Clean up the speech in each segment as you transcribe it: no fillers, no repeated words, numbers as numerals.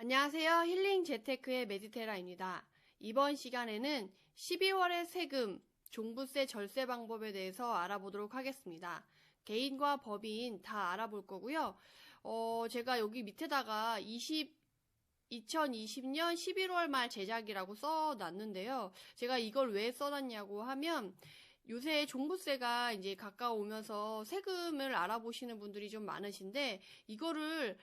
안녕하세요. 힐링 재테크의 메디테라입니다. 이번 시간에는 12월의 세금, 종부세 절세 방법에 대해서 알아보도록 하겠습니다. 개인과 법인 다 알아볼 거고요. 제가 여기 밑에다가 2020년 11월 말 제작이라고 써놨는데요. 제가 이걸 왜 써놨냐고 하면 요새 종부세가 이제 가까우면서 세금을 알아보시는 분들이 좀 많으신데 이거를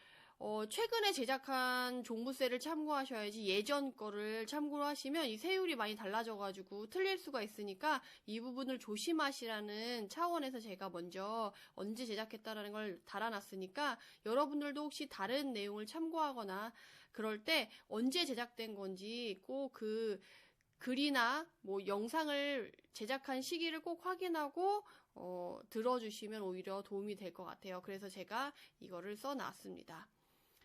최근에 제작한 종부세를 참고하셔야지 예전 거를 참고로 하시면 이 세율이 많이 달라져가지고 틀릴 수가 있으니까 이 부분을 조심하시라는 차원에서 제가 먼저 언제 제작했다라는 걸 달아놨으니까 여러분들도 혹시 다른 내용을 참고하거나 그럴 때 언제 제작된 건지 꼭 글이나 뭐 영상을 제작한 시기를 꼭 확인하고 들어주시면 오히려 도움이 될 것 같아요. 그래서 제가 이거를 써놨습니다.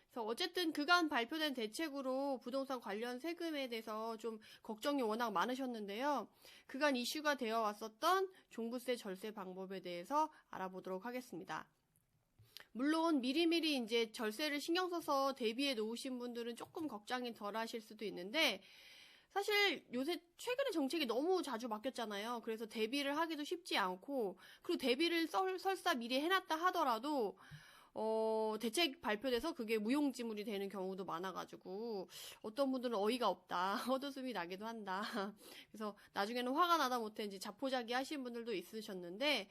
그래서 어쨌든 그간 발표된 대책으로 부동산 관련 세금에 대해서 좀 걱정이 워낙 많으셨는데요. 그간 이슈가 되어 왔었던 종부세 절세 방법에 대해서 알아보도록 하겠습니다. 물론 미리미리 이제 절세를 신경 써서 대비해 놓으신 분들은 조금 걱정이 덜 하실 수도 있는데 사실 요새 최근에 정책이 너무 자주 바뀌었잖아요. 그래서 대비를 하기도 쉽지 않고 그리고 대비를 설사 미리 해놨다 하더라도 대책 발표돼서 그게 무용지물이 되는 경우도 많아가지고 어떤 분들은 어이가 없다, 헛웃음이 나기도 한다. 그래서 나중에는 화가 나다 못해 이제 자포자기 하신 분들도 있으셨는데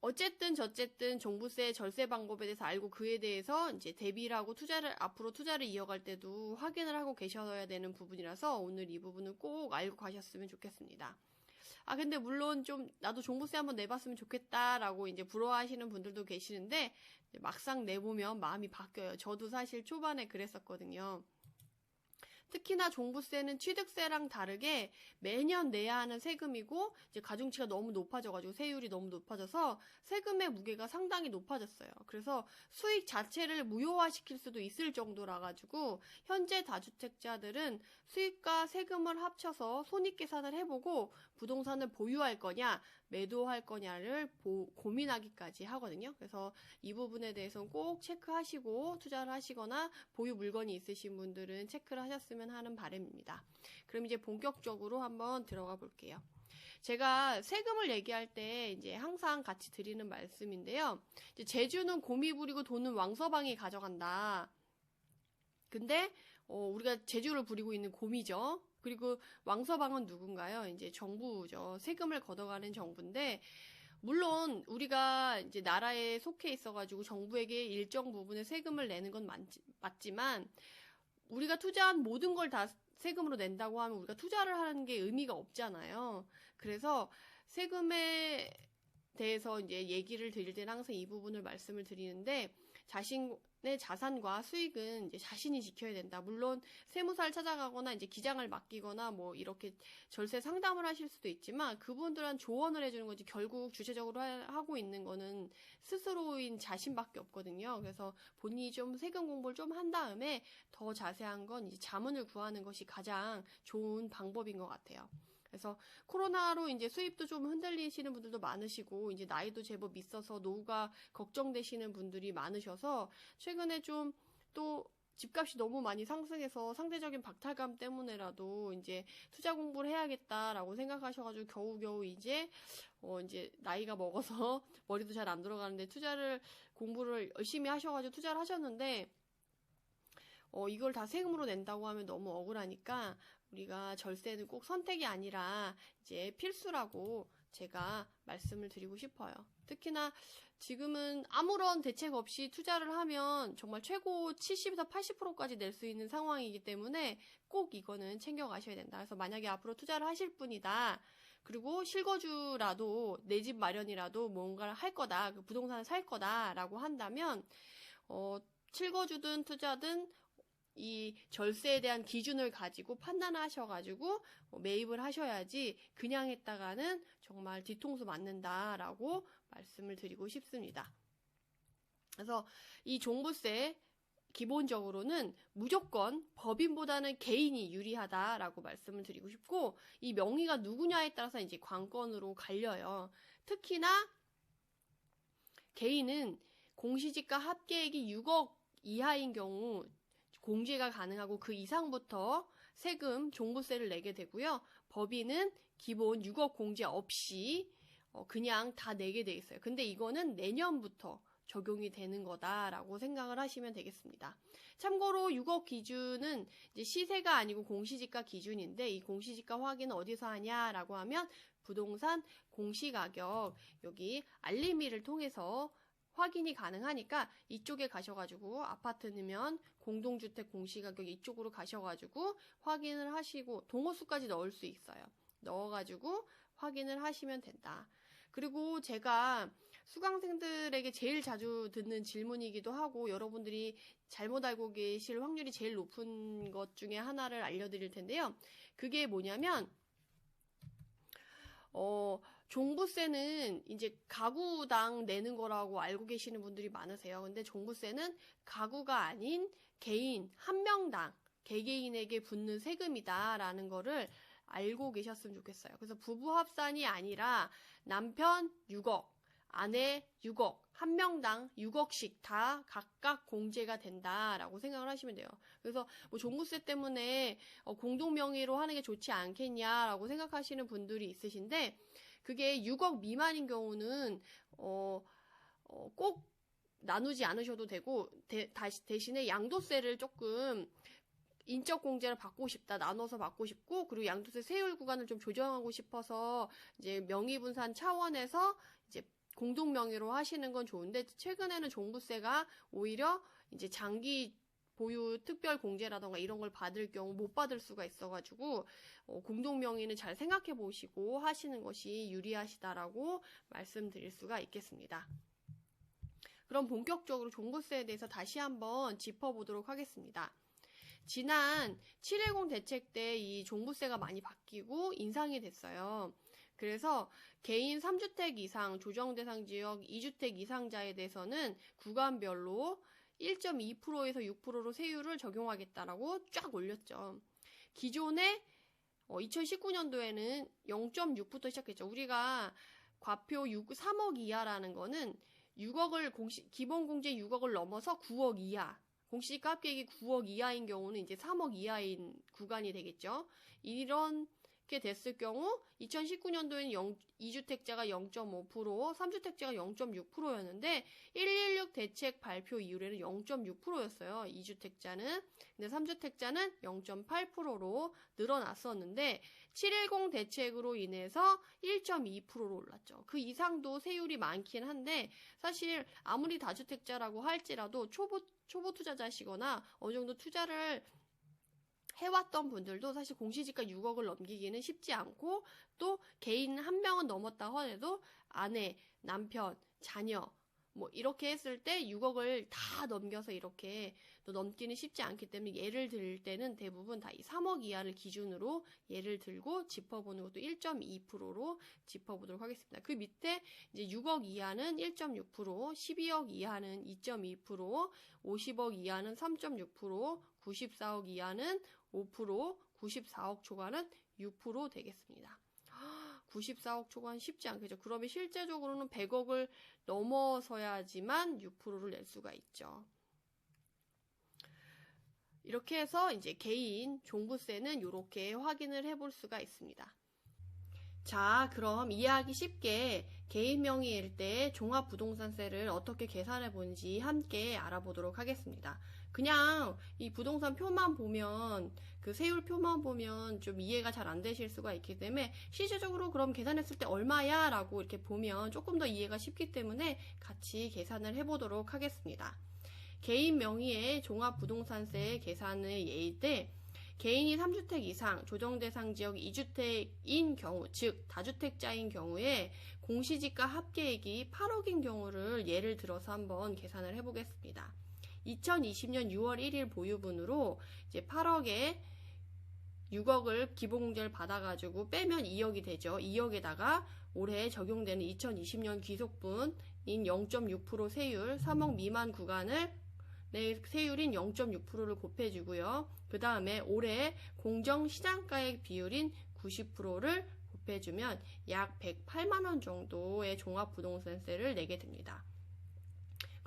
어쨌든 저쨌든 종부세 절세 방법에 대해서 알고 그에 대해서 이제 대비를 하고 앞으로 투자를 이어갈 때도 확인을 하고 계셔야 되는 부분이라서 오늘 이 부분은 꼭 알고 가셨으면 좋겠습니다. 근데 물론 좀 나도 종부세 한번 내봤으면 좋겠다라고 이제 부러워하시는 분들도 계시는데 막상 내보면 마음이 바뀌어요. 저도 사실 초반에 그랬었거든요. 특히나 종부세는 취득세랑 다르게 매년 내야 하는 세금이고 이제 가중치가 너무 높아져가지고 세율이 너무 높아져서 세금의 무게가 상당히 높아졌어요. 그래서 수익 자체를 무효화시킬 수도 있을 정도라 가지고 현재 다주택자들은 수익과 세금을 합쳐서 손익계산을 해보고 부동산을 보유할 거냐 매도할 거냐를 고민하기까지 하거든요. 그래서 이 부분에 대해서는 꼭 체크하시고 투자를 하시거나 보유 물건이 있으신 분들은 체크를 하셨으면 하는 바람입니다. 그럼 이제 본격적으로 한번 들어가 볼게요. 제가 세금을 얘기할 때 이제 항상 같이 드리는 말씀인데요. 이제 제주는 곰이 부리고 돈은 왕서방이 가져간다. 근데 우리가 제주를 부리고 있는 곰이죠. 그리고 왕서방은 누군가요? 이제 정부죠. 세금을 걷어가는 정부인데 물론 우리가 이제 나라에 속해 있어가지고 정부에게 일정 부분의 세금을 내는 건 맞지만 우리가 투자한 모든 걸 다 세금으로 낸다고 하면 우리가 투자를 하는 게 의미가 없잖아요. 그래서 세금에 대해서 이제 얘기를 드릴 때는 항상 이 부분을 말씀을 드리는데 자신의 자산과 수익은 이제 자신이 지켜야 된다. 물론 세무사를 찾아가거나 이제 기장을 맡기거나 뭐 이렇게 절세 상담을 하실 수도 있지만 그분들한 조언을 해주는 거지 결국 주체적으로 하고 있는 거는 스스로인 자신밖에 없거든요. 그래서 본인이 좀 세금 공부를 좀 한 다음에 더 자세한 건 이제 자문을 구하는 것이 가장 좋은 방법인 것 같아요. 그래서 코로나로 이제 수입도 좀 흔들리시는 분들도 많으시고 이제 나이도 제법 있어서 노후가 걱정되시는 분들이 많으셔서 최근에 좀 또 집값이 너무 많이 상승해서 상대적인 박탈감 때문에라도 이제 투자 공부를 해야겠다라고 생각하셔가지고 겨우겨우 이제 나이가 먹어서 머리도 잘 안 들어가는데 공부를 열심히 하셔가지고 투자를 하셨는데 이걸 다 세금으로 낸다고 하면 너무 억울하니까 우리가 절세는 꼭 선택이 아니라 이제 필수라고 제가 말씀을 드리고 싶어요. 특히나 지금은 아무런 대책 없이 투자를 하면 정말 최고 70에서 80%까지 낼 수 있는 상황이기 때문에 꼭 이거는 챙겨가셔야 된다. 그래서 만약에 앞으로 투자를 하실 분이다. 그리고 실거주라도 내 집 마련이라도 뭔가를 할 거다. 부동산을 살 거다라고 한다면 실거주든 투자든 이 절세에 대한 기준을 가지고 판단하셔가지고 매입을 하셔야지 그냥 했다가는 정말 뒤통수 맞는다라고 말씀을 드리고 싶습니다. 그래서 이 종부세 기본적으로는 무조건 법인보다는 개인이 유리하다라고 말씀을 드리고 싶고 이 명의가 누구냐에 따라서 이제 관건으로 갈려요. 특히나 개인은 공시지가 합계액이 6억 이하인 경우 공제가 가능하고 그 이상부터 세금 종부세를 내게 되고요. 법인은 기본 6억 공제 없이 그냥 다 내게 돼 있어요. 근데 이거는 내년부터 적용이 되는 거다라고 생각을 하시면 되겠습니다. 참고로 6억 기준은 이제 시세가 아니고 공시지가 기준인데, 이 공시지가 확인은 어디서 하냐라고 하면 부동산 공시가격 여기 알림이를 통해서 확인이 가능하니까 이쪽에 가셔가지고 아파트면 공동주택 공시가격 이쪽으로 가셔가지고 확인을 하시고 동호수까지 넣을 수 있어요. 넣어가지고 확인을 하시면 된다. 그리고 제가 수강생들에게 제일 자주 듣는 질문이기도 하고 여러분들이 잘못 알고 계실 확률이 제일 높은 것 중에 하나를 알려드릴 텐데요. 그게 뭐냐면 종부세는 이제 가구당 내는 거라고 알고 계시는 분들이 많으세요. 근데 종부세는 가구가 아닌 개인 한 명당 개개인에게 붙는 세금이다라는 거를 알고 계셨으면 좋겠어요. 그래서 부부 합산이 아니라 남편 6억, 아내 6억, 한 명당 6억씩 다 각각 공제가 된다라고 생각을 하시면 돼요. 그래서 뭐 종부세 때문에 공동명의로 하는 게 좋지 않겠냐라고 생각하시는 분들이 있으신데, 그게 6억 미만인 경우는 꼭 나누지 않으셔도 되고 대신에 양도세를 조금 인적 공제를 받고 싶다, 나눠서 받고 싶고, 그리고 양도세 세율 구간을 좀 조정하고 싶어서 이제 명의분산 차원에서 이제 공동 명의로 하시는 건 좋은데, 최근에는 종부세가 오히려 이제 장기 보유 특별 공제라던가 이런 걸 받을 경우 못 받을 수가 있어가지고 공동 명의는 잘 생각해 보시고 하시는 것이 유리하시다라고 말씀드릴 수가 있겠습니다. 그럼 본격적으로 종부세에 대해서 다시 한번 짚어보도록 하겠습니다. 지난 710 대책 때 이 종부세가 많이 바뀌고 인상이 됐어요. 그래서 개인 3주택 이상 조정대상 지역 2주택 이상자에 대해서는 구간별로 1.2%에서 6%로 세율을 적용하겠다라고 쫙 올렸죠. 기존에 2019년도에는 0.6부터 시작했죠. 우리가 과표 3억 이하라는 거는 6억을 기본 공제 6억을 넘어서 9억 이하, 공시지가 합계액이 9억 이하인 경우는 이제 3억 이하인 구간이 되겠죠. 이렇게 됐을 경우 2019년도에는 2주택자가 0.5%, 3주택자가 0.6%였는데 116 대책 발표 이후에는 0.6%였어요. 2주택자는. 근데 3주택자는 0.8%로 늘어났었는데 710 대책으로 인해서 1.2%로 올랐죠. 그 이상도 세율이 많긴 한데 사실 아무리 다주택자라고 할지라도 초보 투자자시거나 어느 정도 투자를 해왔던 분들도 사실 공시지가 6억을 넘기기는 쉽지 않고, 또 개인 한 명은 넘었다 하더라도 아내, 남편, 자녀 뭐 이렇게 했을 때 6억을 다 넘겨서 이렇게 또 넘기는 쉽지 않기 때문에 예를 들 때는 대부분 다 이 3억 이하를 기준으로 예를 들고 짚어보는 것도 1.2%로 짚어보도록 하겠습니다. 그 밑에 이제 6억 이하는 1.6%, 12억 이하는 2.2%, 50억 이하는 3.6%, 94억 이하는 5%, 94억 초과는 6% 되겠습니다. 94억 초과는 쉽지 않겠죠. 그러면 실제적으로는 100억을 넘어서야지만 6%를 낼 수가 있죠. 이렇게 해서 이제 개인 종부세는 이렇게 확인을 해볼 수가 있습니다. 자, 그럼 이해하기 쉽게 개인 명의일 때 종합부동산세를 어떻게 계산해 보는지 함께 알아보도록 하겠습니다. 그냥 이 부동산 표만 보면, 그 세율표만 보면 좀 이해가 잘 안 되실 수가 있기 때문에 실질적으로 그럼 계산했을 때 얼마야? 라고 이렇게 보면 조금 더 이해가 쉽기 때문에 같이 계산을 해보도록 하겠습니다. 개인 명의의 종합부동산세 계산의 예일 때 개인이 3주택 이상 조정대상 지역 2주택인 경우, 즉 다주택자인 경우에 공시지가 합계액이 8억인 경우를 예를 들어서 한번 계산을 해보겠습니다. 2020년 6월 1일 보유분으로 이제 8억에 6억을 기본공제를 받아가지고 빼면 2억이 되죠. 2억에다가 올해 적용되는 2020년 귀속분인 0.6% 세율, 3억 미만 구간을 세율인 0.6%를 곱해주고요. 그 다음에 올해 공정시장가액 비율인 90%를 곱해주면 약 108만원 정도의 종합부동산세를 내게 됩니다.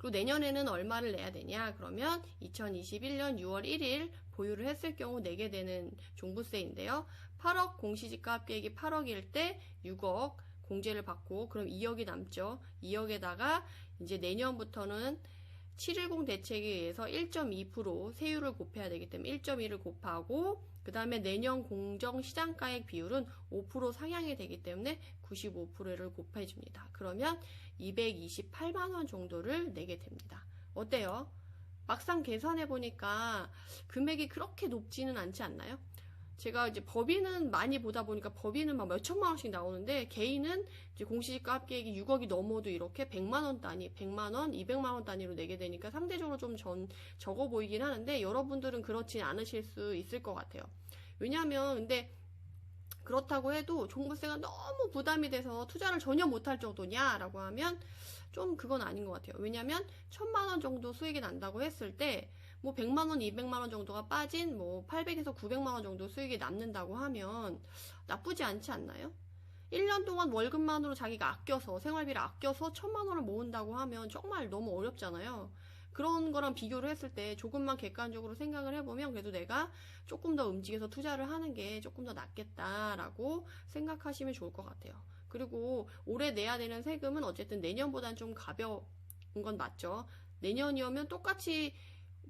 그리고 내년에는 얼마를 내야 되냐? 그러면 2021년 6월 1일 보유를 했을 경우 내게 되는 종부세인데요. 8억 공시지가 합계액이 8억일 때 6억 공제를 받고 그럼 2억이 남죠. 2억에다가 이제 내년부터는 710 대책에 의해서 1.2% 세율을 곱해야 되기 때문에 1.2를 곱하고 그 다음에 내년 공정시장가액 비율은 5% 상향이 되기 때문에 95%를 곱해줍니다. 그러면 228만원 정도를 내게 됩니다. 어때요? 막상 계산해보니까 금액이 그렇게 높지는 않지 않나요? 제가 이제 법인은 많이 보다 보니까 법인은 막 몇천만 원씩 나오는데 개인은 이제 공시지가 합계액이 6억이 넘어도 이렇게 100만 원 단위, 100만 원, 200만 원 단위로 내게 되니까 상대적으로 좀 적어 보이긴 하는데 여러분들은 그렇지 않으실 수 있을 것 같아요. 왜냐하면 근데 그렇다고 해도 종부세가 너무 부담이 돼서 투자를 전혀 못할 정도냐라고 하면 좀 그건 아닌 것 같아요. 왜냐하면 1000만 원 정도 수익이 난다고 했을 때 뭐 100만 원, 200만 원 정도가 빠진 뭐 800에서 900만 원 정도 수익이 남는다고 하면 나쁘지 않지 않나요? 1년 동안 월급만으로 자기가 아껴서 생활비를 아껴서 1000만 원을 모은다고 하면 정말 너무 어렵잖아요. 그런 거랑 비교를 했을 때 조금만 객관적으로 생각을 해보면 그래도 내가 조금 더 움직여서 투자를 하는 게 조금 더 낫겠다라고 생각하시면 좋을 것 같아요. 그리고 올해 내야 되는 세금은 어쨌든 내년보다는 좀 가벼운 건 맞죠. 내년이면 똑같이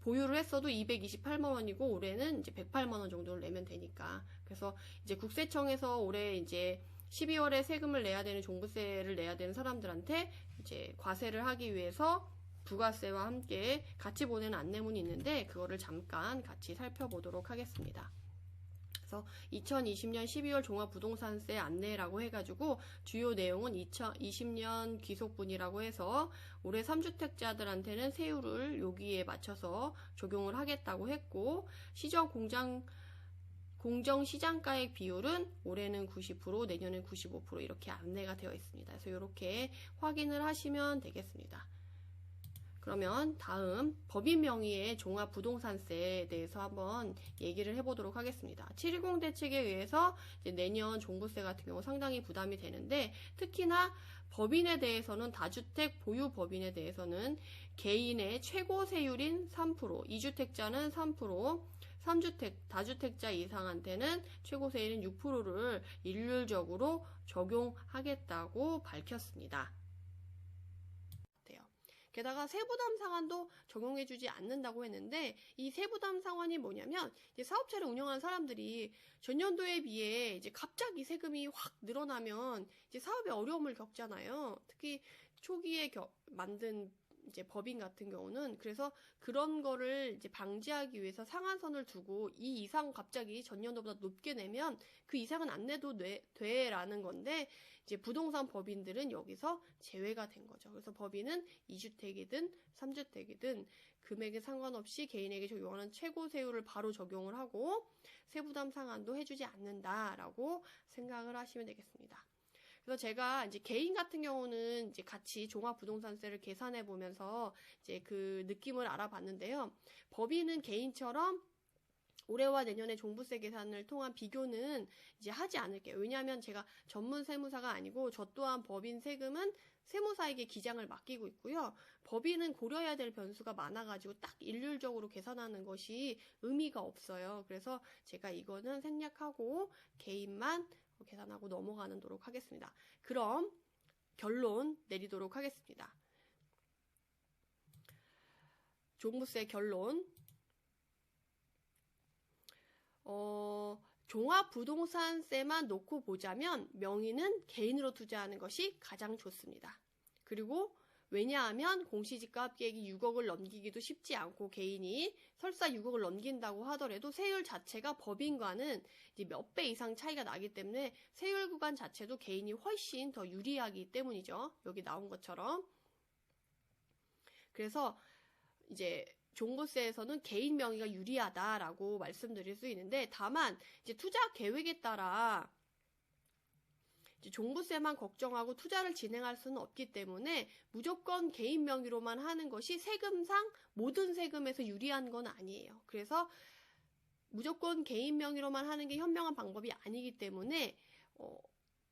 보유를 했어도 228만 원이고 올해는 이제 108만 원 정도를 내면 되니까. 그래서 이제 국세청에서 올해 이제 12월에 세금을 내야 되는 종부세를 내야 되는 사람들한테 이제 과세를 하기 위해서 부가세와 함께 같이 보내는 안내문이 있는데 그거를 잠깐 같이 살펴보도록 하겠습니다. 그래서 2020년 12월 종합부동산세 안내라고 해가지고 주요 내용은 2020년 귀속분이라고 해서 올해 3주택자들한테는 세율을 여기에 맞춰서 적용을 하겠다고 했고 시정 공정시장가액 비율은 올해는 90%, 내년엔 95% 이렇게 안내가 되어 있습니다. 그래서 이렇게 확인을 하시면 되겠습니다. 그러면 다음 법인 명의의 종합부동산세에 대해서 한번 얘기를 해보도록 하겠습니다. 710 대책에 의해서 이제 내년 종부세 같은 경우 상당히 부담이 되는데 특히나 법인에 대해서는 다주택 보유 법인에 대해서는 개인의 최고 세율인 3%, 2주택자는 3%, 3주택, 다주택자 이상한테는 최고 세율인 6%를 일률적으로 적용하겠다고 밝혔습니다. 게다가 세부담 상환도 적용해주지 않는다고 했는데 이 세부담 상환이 뭐냐면 이제 사업체를 운영하는 사람들이 전년도에 비해 이제 갑자기 세금이 확 늘어나면 이제 사업에 어려움을 겪잖아요. 특히 초기에 만든 이제 법인 같은 경우는 그래서 그런 거를 이제 방지하기 위해서 상한선을 두고 이 이상 갑자기 전년도보다 높게 내면 그 이상은 안 내도 돼라는 건데 이제 부동산 법인들은 여기서 제외가 된 거죠. 그래서 법인은 2주택이든 3주택이든 금액에 상관없이 개인에게 적용하는 최고 세율을 바로 적용을 하고 세부담 상환도 해주지 않는다라고 생각을 하시면 되겠습니다. 그래서 제가 이제 개인 같은 경우는 이제 같이 종합부동산세를 계산해 보면서 이제 그 느낌을 알아봤는데요. 법인은 개인처럼 올해와 내년에 종부세 계산을 통한 비교는 이제 하지 않을게요. 왜냐하면 제가 전문 세무사가 아니고 저 또한 법인 세금은 세무사에게 기장을 맡기고 있고요. 법인은 고려해야 될 변수가 많아가지고 딱 일률적으로 계산하는 것이 의미가 없어요. 그래서 제가 이거는 생략하고 개인만 계산하고 넘어가도록 하겠습니다. 그럼 결론 내리도록 하겠습니다. 종부세 결론. 종합부동산세만 놓고 보자면 명의는 개인으로 투자하는 것이 가장 좋습니다. 그리고 왜냐하면 공시지가 합계액이 6억을 넘기기도 쉽지 않고 개인이 설사 6억을 넘긴다고 하더라도 세율 자체가 법인과는 이제 몇 배 이상 차이가 나기 때문에 세율 구간 자체도 개인이 훨씬 더 유리하기 때문이죠. 여기 나온 것처럼. 그래서 이제 종부세에서는 개인 명의가 유리하다라고 말씀드릴 수 있는데 다만 이제 투자 계획에 따라 이제 종부세만 걱정하고 투자를 진행할 수는 없기 때문에 무조건 개인 명의로만 하는 것이 세금상 모든 세금에서 유리한 건 아니에요. 그래서 무조건 개인 명의로만 하는 게 현명한 방법이 아니기 때문에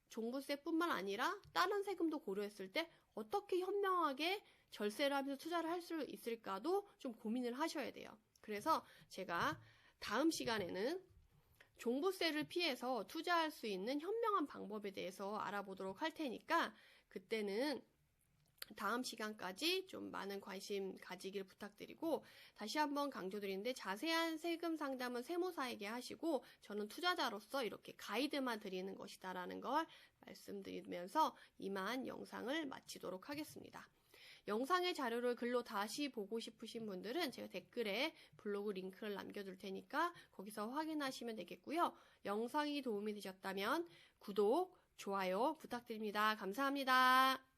종부세뿐만 아니라 다른 세금도 고려했을 때 어떻게 현명하게 절세를 하면서 투자를 할 수 있을까도 좀 고민을 하셔야 돼요. 그래서 제가 다음 시간에는 종부세를 피해서 투자할 수 있는 현명한 방법에 대해서 알아보도록 할 테니까 그때는 다음 시간까지 좀 많은 관심 가지길 부탁드리고, 다시 한번 강조드리는데 자세한 세금 상담은 세무사에게 하시고 저는 투자자로서 이렇게 가이드만 드리는 것이다 라는 걸 말씀드리면서 이만 영상을 마치도록 하겠습니다. 영상의 자료를 글로 다시 보고 싶으신 분들은 제가 댓글에 블로그 링크를 남겨둘 테니까 거기서 확인하시면 되겠고요. 영상이 도움이 되셨다면 구독, 좋아요 부탁드립니다. 감사합니다.